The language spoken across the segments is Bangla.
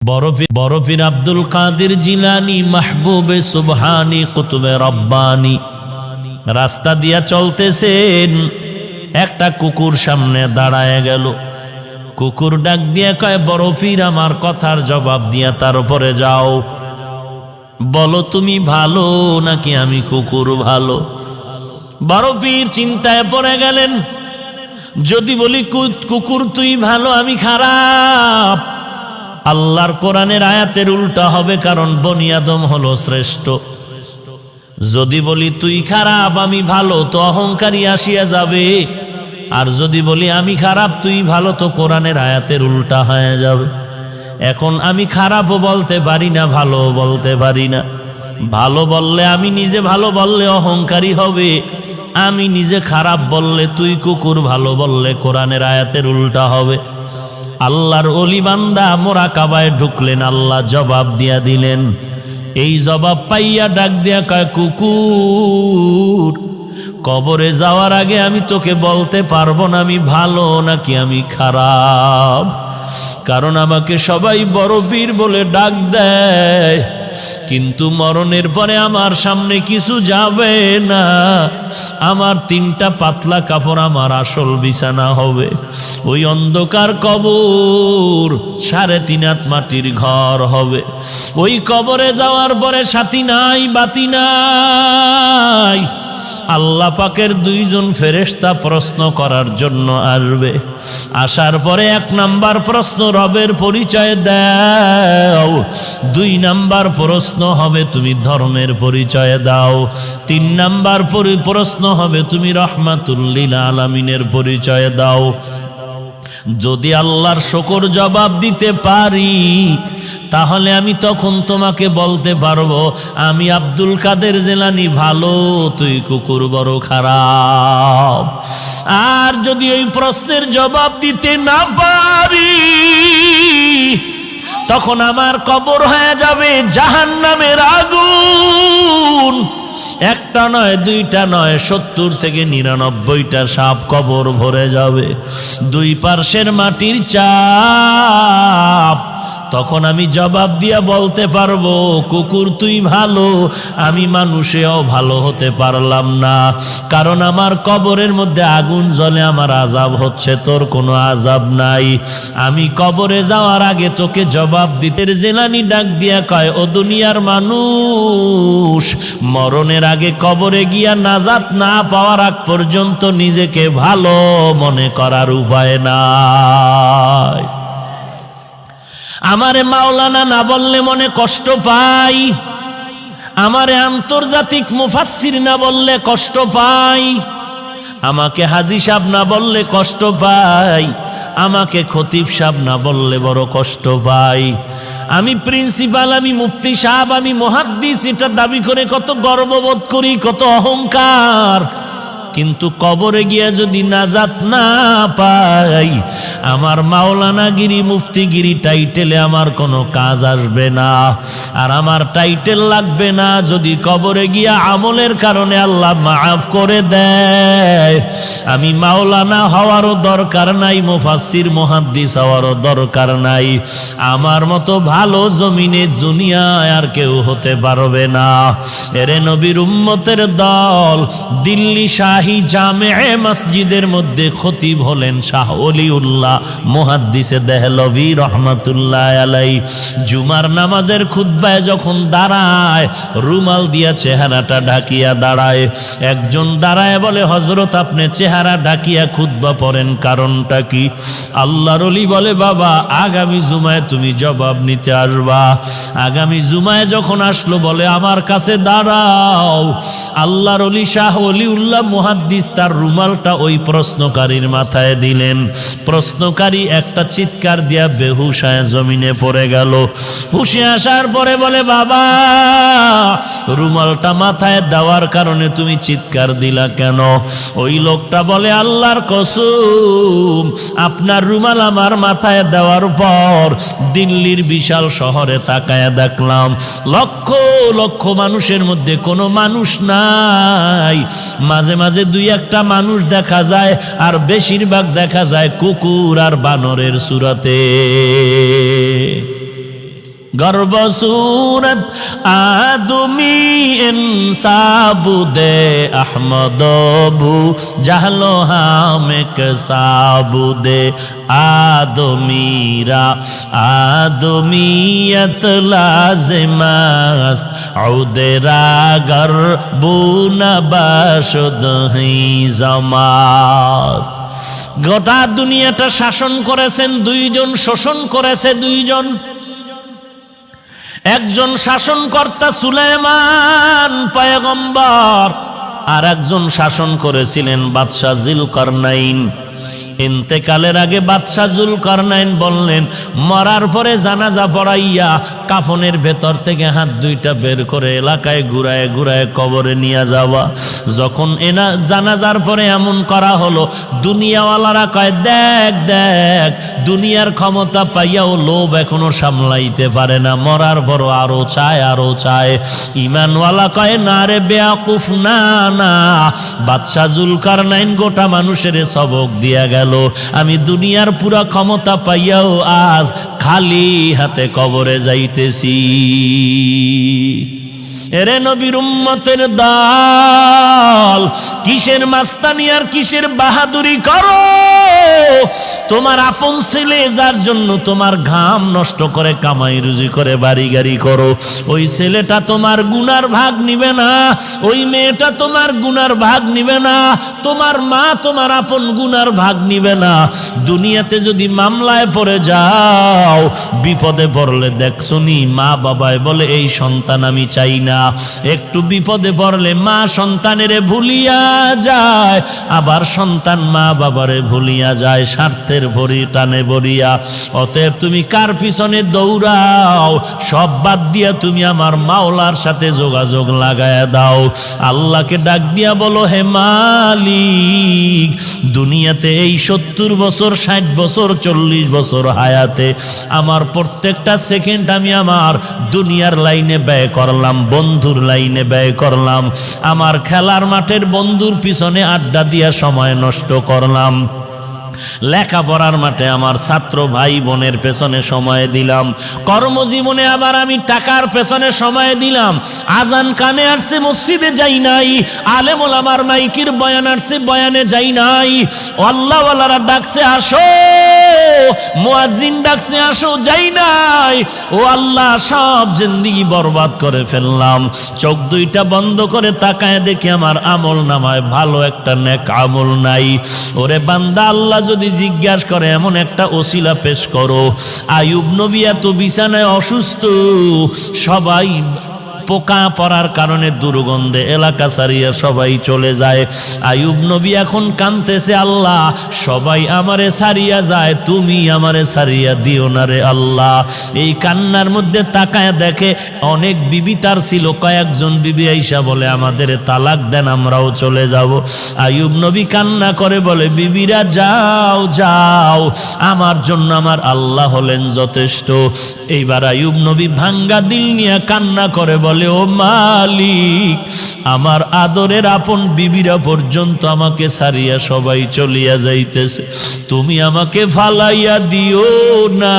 বড় পীর আব্দুল কাদের জিলানী মাহবুবে সুবহানী কুতুবে রব্বানী রাস্তা দিয়া চলতেছেন, একটা কুকুর সামনে দাঁড়ায় গেল। কুকুর ডাক দিয়া কয়, বড় পীর আমার কথার জবাব দিয়া তার উপরে যাও, বলো তুমি ভালো নাকি আমি কুকুর ভালো? বড় পীর চিন্তায় পড়ে গেলেন, যদি বলি কুকুর তুই ভালো আমি খারাপ, আল্লাহর কোরআনের আয়াতের উল্টা হবে, কারণ বনি আদম হলো শ্রেষ্ঠ। যদি বলি তুই খারাপ আমি ভালো, তো অহংকারী আসিয়া যাবে। আর যদি বলি আমি খারাপ তুই ভালো, তো কোরআনের আয়াতের উল্টা হয়ে যাবে। এখন আমি খারাপও বলতে পারি না, ভালো বলতে পারি না। ভালো বললে আমি নিজে ভালো বললে অহংকারী হবে, আমি নিজে খারাপ বললে তুই কুকুর ভালো বললে কোরআনের আয়াতের উল্টা হবে। আল্লাহর ওলি বান্দা মোরাকাবায় ঢুকলেন, আল্লাহ জবাব দিয়া দিলেন। এই জবাব পাইয়া ডাক দিয়া কয়, কুকুর কবরে যাওয়ার আগে আমি তোকে বলতে পারবো না আমি ভালো নাকি আমি খারাপ, কারণ আমাকে সবাই বড় পীর বলে ডাক দেয়, কিন্তু মরণের পরে আমার সামনে কিছু যাবে না। আমার 3টা পাতলা কাপড় আমার আসল বিছানা হবে। ওই অন্ধকার কবর 3.5 হাত মাটির ঘর হবে। ওই কবরে যাওয়ার পরে সাথী নাই, বাতি নাই। আল্লাহ পাকের 2 জন ফেরেশতা প্রশ্ন করার জন্য আসবে। আসার পরে 1 নাম্বার প্রশ্ন, রবের পরিচয় দাও। 2 নাম্বার প্রশ্ন হবে তুমি ধর্মের পরিচয় দাও। 3 নাম্বার প্রশ্ন হবে তুমি রহমাতুল লিল আলামিনের পরিচয় দাও। যদি আল্লাহর শুকর জবাব দিতে পারি, তাহলে আমি তখন তোমাকে বলতে পারবো আমি আব্দুল কাদের জিলানী ভালো, তুই কুকুর বড় খারাপ। আর যদি ওই প্রশ্নের জবাব দিতে না পারি, তখন আমার কবর হয়ে যাবে জাহান্নামের আগুন। 1টা নয় 2টা নয়, 70 থেকে 99টা সাপ কবর ভরে যাবে। 2 পার্শ্বের মাটির চাপ। তখন আমি জবাব দিয়া বলতে পারবো, কুকুর তুই ভালো, আমি মানুষেও ভালো হতে পারলাম না, কারণ আমার কবরের মধ্যে আগুন জ্বলে, আমার আযাব হচ্ছে, তোর কোনো আযাব নাই। আমি কবরে যাওয়ার আগে তোকে জবাব দিতে। জিলানী ডাক দিয়া কয়, ও দুনিয়ার মানুষ, মরণের আগে কবরে গিয়া নাজাত না পাওয়ার আগ পর্যন্ত নিজেকে ভালো মনে করার উপায় নাই। আমারে মাওলানা না বললে মনে কষ্ট পাই, আমারে আন্তর্জাতিক মুফাসসির না বললে কষ্ট পাই, আমাকে হাজী সাহেব না বললে কষ্ট পাই, আমাকে খতিব সাহেব না বললে বড় কষ্ট পাই। আমি প্রিন্সিপাল, আমি মুফতি সাহেব, আমি মুহাদ্দিস, এটা দাবি করে কত গর্ববোধ করি, কত অহংকার। কিন্তু কবরে গিয়া যদি নাজাত না পাই, আমার মাওলানাগিরি মুফতিগিরি টাইটেলে আমার কোনো কাজ আসবে না। আর আমার টাইটেল লাগবে না যদি কবরে গিয়া আমলের কারণে আল্লাহ মাফ করে দেয়। আমি মাওলানা হওয়ারও দরকার নাই, মুফাসসির মুহাদ্দিস হওয়ারও দরকার নাই। আমার মতো ভালো জমিনে দুনিয়ায় আর কেউ হতে পারবে না। এরে নবীর উম্মতের দল, দিল্লি শাহী জামে মসজিদের মধ্যে খতিব হলেন শাহ ওলিউল্লাহ মুহাদ্দিসে দেহলভী রহমাতুল্লাহ আলাই। জুমার নামাজের খুতবায় যখন দাঁড়ায়, রুমাল দিয়া চেহারাটা ঢাকিয়া দাঁড়ায়। একজন দাঁড়ায় বলে, হযরত আপনি চেহারা ঢাকিয়া খুতবা পড়েন, কারণটা কি? আল্লাহর ওলি বলে, বাবা আগামী জুমায় তুমি জবাব নিতে আসবা। আগামী জুমায় যখন আসলো, বলে আমার কাছে দাঁড়াও। আল্লাহর ওলি শাহ ওলিউল্লাহ মুহাদ্দিস তার রুমালটা ওই প্রশ্নকারীর মাথায় দিলেন। প্রশ্নকারী একটা চিৎকার দিয়া বেহুশ হয়ে জমিনে পড়ে গেল। হুশে আসার পরে বলে, বাবা রুমালটা মাথায় দেওয়ার কারণে তুমি চিৎকার দিলা কেন? ওই লোকটা বলে, আল্লাহর কসম, আপনার রুমাল আমার মাথায় দেওয়ার পর দিল্লির বিশাল শহরে তাকায়া দেখলাম লক্ষ লক্ষ মানুষের মধ্যে কোনো মানুষ নাই। মাঝে মাঝে 2-1টা মানুষ দেখা যায়, আর বেশিরভাগ দেখা যায় কুকুর আর বানরের সুরাতে। गर्भ सूरत आदमी इंसाबुदे अहमदबू जहलो हामिक साबुदे आदमीरा आदमीयत लाजिमस्त औदेरा गर्बुना बाशुद ही जमास्त। গোটা দুনিয়াটা শাসন করেছেন দুইজন, শোষণ করেছে দুইজন। একজন শাসনকর্তা সুলাইমান পয়গম্বর, আর একজন শাসন করেছিলেন বাদশাহ যুলকারনাইন। ইন্তেকালের আগে বাদশাহ যুলকারনাইন বললেন, মরার পরে জানাজা পড়াইয়া কাফনের ভেতর থেকে হাত দুইটা বের করে এলাকায় ঘুরায় ঘুরায় কবরে নিয়ে যাওয়া। যখন এনা জানাজার পরে এমন করা হলো, দুনিয়াওয়ালারা কয়, দেখ দেখ, দুনিয়ার ক্ষমতা পাইয়াও লোভ এখনো সামলাইতে পারে না, মরার পর আরো চায় আরো চায়। ইমানওয়ালা কয়, না রে বেয়াকুফ, না না, বাদশাহ যুলকারনাইন গোটা মানুষের সবক দিয়া গেল। আমি দুনিয়ার পুরা ক্ষমতা পাইয়াও আজ খালি হাতে কবরে যাইতেছি। এরে নবীর উম্মতের দল, কিসের মাস্তানি আর কিসের বাহাদুরি করো? তোমার আপন ছেলে যার জন্য তোমার ঘাম নষ্ট করে কামাই রুজি করে বাড়ি গাড়ি করো, ওই ছেলেটা তোমার গুনার ভাগ নিবে না, ওই মেয়েটা তোমার গুনার ভাগ নিবে না, তোমার মা তোমার আপন গুনার ভাগ নিবে না। দুনিয়াতে যদি মামলায় পড়ে যাও, বিপদে পড়লে দেখছনি মা বাবায় বলে এই সন্তান আমি চাই না। একটু বিপদে পড়লে মা সন্তানেরে ভুলিয়া যায়, আবার সন্তান মা বাবারে ভুলিয়া যায় স্বার্থের ভরি টানে ভরিয়া। অতএব তুমি কার পিছনে দৌড়াও, সব বাদ দিয়া তুমি আমার মাওলার সাথে যোগাযোগ লাগায়া দাও। আল্লাহকে ডাক দিয়া বলো, হে মালিক, দুনিয়াতে এই 70 বছর 60 বছর 40 বছর হায়াতে আমার প্রত্যেকটা সেকেন্ড আমি আমার দুনিয়ার লাইনে ব্যয় করলাম, বন্ধুর লাইনে ব্যয় করলাম, আমার খেলার মাঠের বন্ধুর পিছনে আড্ডা দিয়া সময় নষ্ট করলাম, লেখাপড়ার মাঠে আমার ছাত্র ভাই বোনের পেছনে সময় দিলাম, কর্মজীবনে আবার আমি টাকার পেছনে সময় দিলাম। আজান কানে আসছে মসজিদে যাই নাই, আলেম ওলামার মাইকির বয়ান আসছে বয়ানে যাই নাই, আল্লাহওয়ালারা ডাকছে আসো, মুয়াজ্জিন ডাকছে আসো, যাই নাই। ও আল্লাহ, সব জিন্দেগি বরবাদ করে ফেললাম। চোখ দুইটা বন্ধ করে তাকায় দেখি আমার আমল নামায় ভালো একটা নেক আমল নাই। ওরে বান্দা, আল্লাহ যদি জিজ্ঞাসা করে এমন একটা ওসিলা পেশ করো। আইয়ুব নবী এত বিছানায় অসুস্থ, সবাই পোকা পড়ার কারণে দুর্গন্ধে এলাকা ছাড়িয়া সবাই চলে যায়। আইয়ুব নবী এখন কাঁদতেছে, আল্লাহ সবাই আমারে ছাড়িয়া যায়, তুমি আমারে ছাড়িয়া দিও না রে আল্লাহ। এই কান্নার মধ্যে তাকায় দেখে অনেক বিবি তার ছিল, কয়েকজন বিবি আইসা বলে আমাদের তালাক দেন, আমরাও চলে যাব। আইয়ুব নবী কান্না করে বলে, বিবিরা যাও যাও, আমার জন্য আমার আল্লাহ হলেন যথেষ্ট। এইবার আইয়ুব নবী ভাঙ্গা দিল নিয়ে কান্না করে বলে, ও মালিক, আমার আদরের আপন বিবিরা পর্যন্ত আমাকে ছাড়িয়া সবাই চলিয়া যাইতেছে, তুমি আমাকে ফালাইয়া দিও না,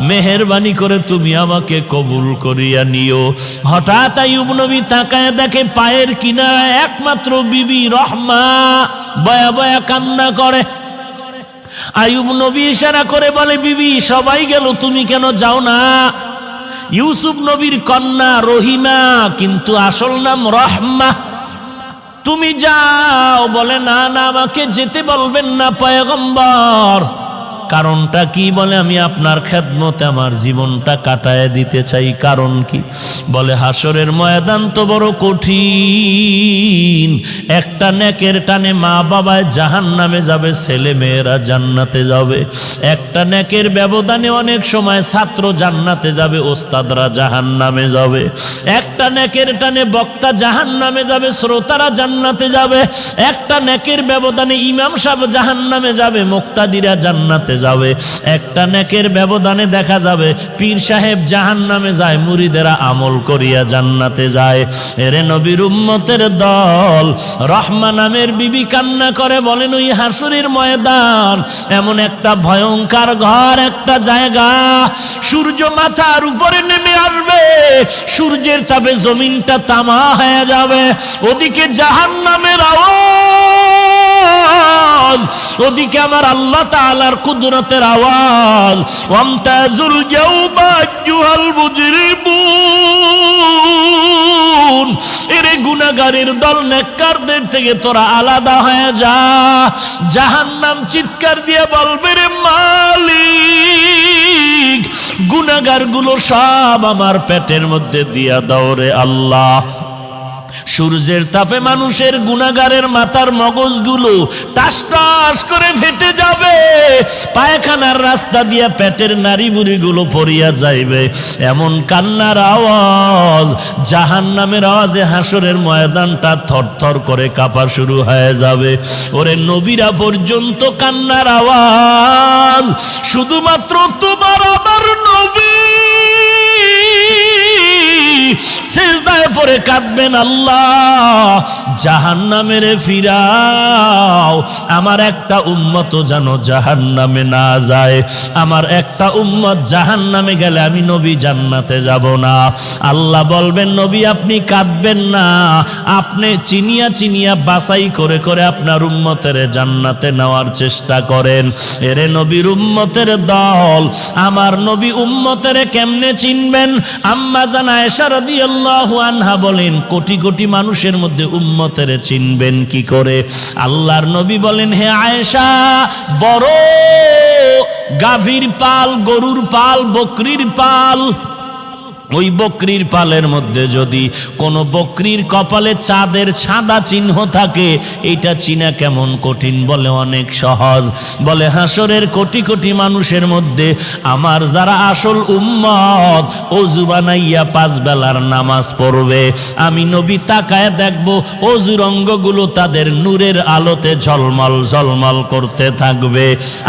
মেহেরবানি করে তুমি আমাকে কবুল করিয়া নিও। হঠাৎ আইয়ুব নবী তাকায় দেখে পায়ের কিনারায় একমাত্র বিবি রহমা বয়া বয়া কান্না করে। আইয়ুব নবী ইশারা করে বলে, বিবি সবাই গেল, তুমি কেন যাও না? ইউসুফ নবীর কন্যা রহিমা, কিন্তু আসল নাম রহমা, তুমি যাও। বলে, না না, আমাকে যেতে বলবেন না পয়গম্বর। কারণটা কি? বলে, আমি আপনার খেদমতে আমার জীবনটা কাটায় দিতে চাই। কারণ কি? বলে, হাসরের ময়দান তো বড় কঠিন, একটা নেকের টানে মা বাবায় জাহান্নামে যাবে, ছেলে মেয়েরা জান্নাতে যাবে। একটা নেকের ব্যবধানে অনেক সময় ছাত্র জান্নাতে যাবে, ওস্তাদরা জাহান্নামে যাবে। একটা নেকের টানে বক্তা জাহান্নামে যাবে, শ্রোতারা জান্নাতে যাবে। একটা নেকের ব্যবধানে ইমাম সাহেব জাহান্নামে যাবে, মুক্তাদিরা জান্নাতে যাবে। একটা নেকের ব্যবধানে দেখা যাবে পীর সাহেব জাহান্নামে যায়, মুরিদেরা আমল করিয়া জান্নাতে যায়। এরে নবীর উম্মতের দল, রহমা নামের বিবি কান্না করে বলেন, ওই হাসরের ময়দান এমন একটা ভয়ঙ্কর ঘর, একটা জায়গা, সূর্য মাথার উপরে নেমে আসবে, সূর্যের তাপে জমিনটা তামা হয়ে যাবে। ওদিকে জাহান্নামের আওয়াজ, ওদিকে আমার আল্লাহ তাআলার কুদরতের আওয়াজ। ওয়ামতাজুল ইয়াউমা আইয়ুহাল মুজরিমুন, এরে গুনাহগারের দল, নেককারদের থেকে তোরা আলাদা হয়ে যা। জাহান্নাম চিৎকার দিয়ে বলবে, রে মালিক, গুনাহগারগুলো সব আমার পেটের মধ্যে দিয়া দাও রে আল্লাহ। সূর্যের তাপে মানুষের গুনাহগারের মাথার মগজগুলো টাস টাস করে ফেটে যাবে, পায়খানার রাস্তা দিয়া পেটের নাড়িভুড়িগুলো পড়িয়া যাইবে। এমন কান্নার আওয়াজ, জাহান্নামের আওয়াজে হাসরের ময়দানটা থরথর করে কাঁপা শুরু হয়ে যাবে। ওরে নবীরা পর্যন্ত কান্নার আওয়াজ, শুধুমাত্র তোমার আমার নবী সিজদায় পড়ে কাঁদবেন, আল্লাহ জাহান্নামে ফিরাও, আমার একটা উম্মত যেন জাহান্নামে না যায়, আমার একটা উম্মত জাহান্নামে গেলে আমি নবী জান্নাতে যাব না। আল্লাহ বলবেন, নবী আপনি কাঁদবেন না, আপনি চিনিয়া চিনিয়া বাছাই করে করে আপনার উম্মতের জান্নাতে নেওয়ার চেষ্টা করেন। এরে নবীর উম্মতের দল, আমার নবী উম্মতের কেমনে চিনবেন? আম্মা জান আয়েশা রাদিয়াল্লাহু আনহা বলেন, কোটি কোটি মানুষের মধ্যে উম্মতের চিনবেন কি করে? আল্লাহর নবী বলেন, হে আয়েশা, বড় গাভীর পাল, গরুর পাল, বকরির পাল, ওই বকরির পালের মধ্যে যদি কোনো বকরির কপালে চাঁদের সাদা চিহ্ন থাকে, এটা চিনা কেমন কঠিন? বলে অনেক সহজ। বলে হাসরের কোটি কোটি মানুষের মধ্যে আমার যারা আসল উম্মত, ওযু বানাইয়া 5 বেলার নামাজ পড়বে, আমি নবী তাকায় দেখব ওযুর অঙ্গগুলো তাদের নূরের আলোতে ঝলমল ঝলমল করতে থাকবে।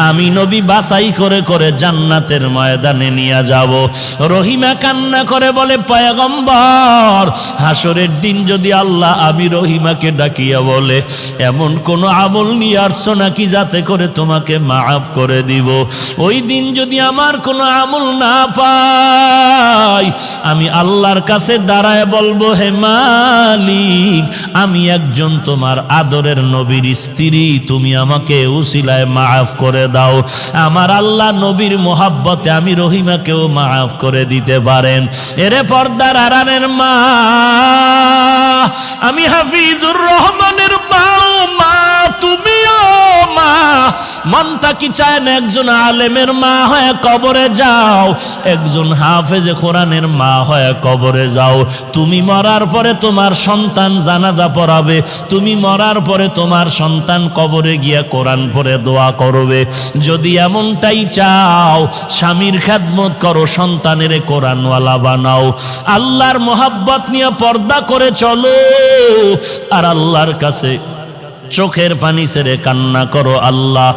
আমি নবী বাছাই করে করে জান্নাতের ময়দানে নিয়ে যাব। রহিমা কান্না করে বলে, পয়গম্বর, হাসরের দিন যদি আল্লাহ আমি রহিমাকে ডাকিয়া বলে, এমন কোন আমল নিয়ে আসছো নাকি যাতে করে তোমাকে মাফ করে দিব? ওই দিন যদি আমার কোনো আমল না পাই, আমি আল্লাহর কাছে দাঁড়ায় বলবো, হে মালিক, আমি একজন তোমার আদরের নবীর স্ত্রী, তুমি আমাকে উসিলায় মাফ করে দাও। আমার আল্লাহ নবীর মোহাব্বতে আমি রহিমাকেও মাফ করে দিতে পারেন। এরে পর্দার আড়ালের মা, আমি হাফিজুর রহমানের মা, মা তুমিও মা। মনটা কি চায় না একজন আলেমের মা হয়ে কবরে যাও, একজন হাফেজে কোরআনের মা হয়ে কবরে যাও। তুমি মরার পরে তোমার সন্তান জানাজা পড়াবে, তুমি মরার পরে তোমার সন্তান কবরে গিয়া কোরআন পড়ে দোয়া করবে। যদি এমনটাই চাও, স্বামীর খেদমত করো, সন্তানের কোরআনওয়ালা বানাও, আল্লাহর মোহাব্বত নিয়ে পর্দা করে চলো, আর আল্লাহর কাছে চোখের পানি ছেড়ে কান্না করো, আল্লাহ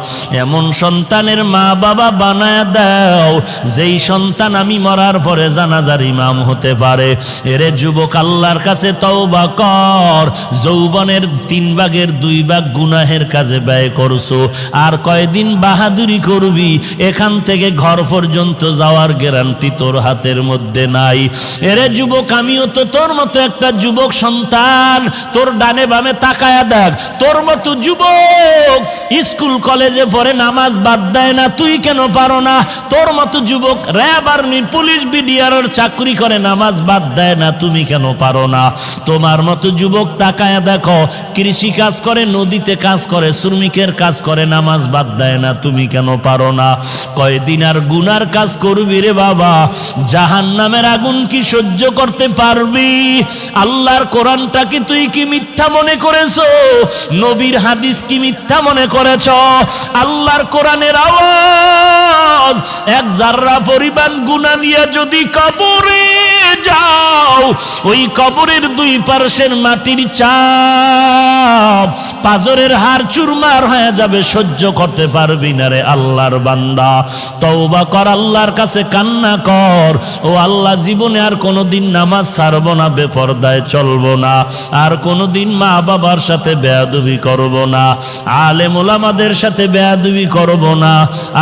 এমন সন্তানের মা বাবা বানায় দাও যেই সন্তান আমি মরার পরে জানাজার ইমাম হতে পারে। এরে যুবক, আল্লাহর কাছে তওবা কর। যৌবনের 3 ভাগের 2 ভাগ গুনাহের কাজে ব্যয় করছো, আর কয়দিন বাহাদুরি করবি? এখান থেকে ঘর পর্যন্ত যাওয়ার গ্যারান্টি তোর হাতের মধ্যে নাই। এরে যুবক, আমিও তো তোর মতো একটা যুবক সন্তান। তোর ডানে বামে তাকায়া দেখ, তোর মতো যুবক স্কুল কলেজে পড়ে নামাজ বাদ দেয় না, তুই কেন পারো না? তোর মতো যুবক র্যাব আর্মি পুলিশ বিডিআর চাকরি করে নামাজ বাদ দেয় না, তুমি কেন পারো না? তোমার মতো যুবক তাকায় দেখো, কৃষি কাজ করে, নদীতে কাজ করে, শ্রমিকের কাজ করে, নামাজ বাদ দেয় না, তুমি কেন পারো না? কয়দিন আর গুনার কাজ করবি রে বাবা? জাহান্নামের আগুন কি সহ্য করতে পারবি? আল্লাহর কোরআনটাকে তুই কি মিথ্যা মনে করেছো? নবীর হাদিস কি মিথ্যা মনে করেছ? আল্লাহর কোরআনের আওয়াজ এক জাররা পরিমাণ গুনাহ নিয়ে যদি কবরে যাও, ওই কবরের দুই পার্শ্বের মাটির চাপ পাজরের হাড় চুরমার হয়ে যাবে, সহ্য করতে পারবি না রে আল্লাহর বান্দা। তওবা কর, আল্লাহর কাছে কান্না কর, ও আল্লাহ জীবনে আর কোনোদিন নামাজ ছাড়ব না, বেপরদায় চলব না, আর কোনোদিন মা বাবার সাথে বেয়াদবি করব না, আলেম ওলামাদের সাথে বেয়াদবি করব না,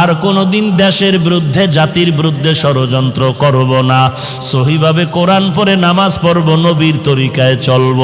আর কোনোদিন দেশের বিরুদ্ধে জাতির বিরুদ্ধে ষড়যন্ত্র করব না, সহিভাবে কোরআন পড়ে নামাজ পড়ব, নবীর তরিকায় চলব।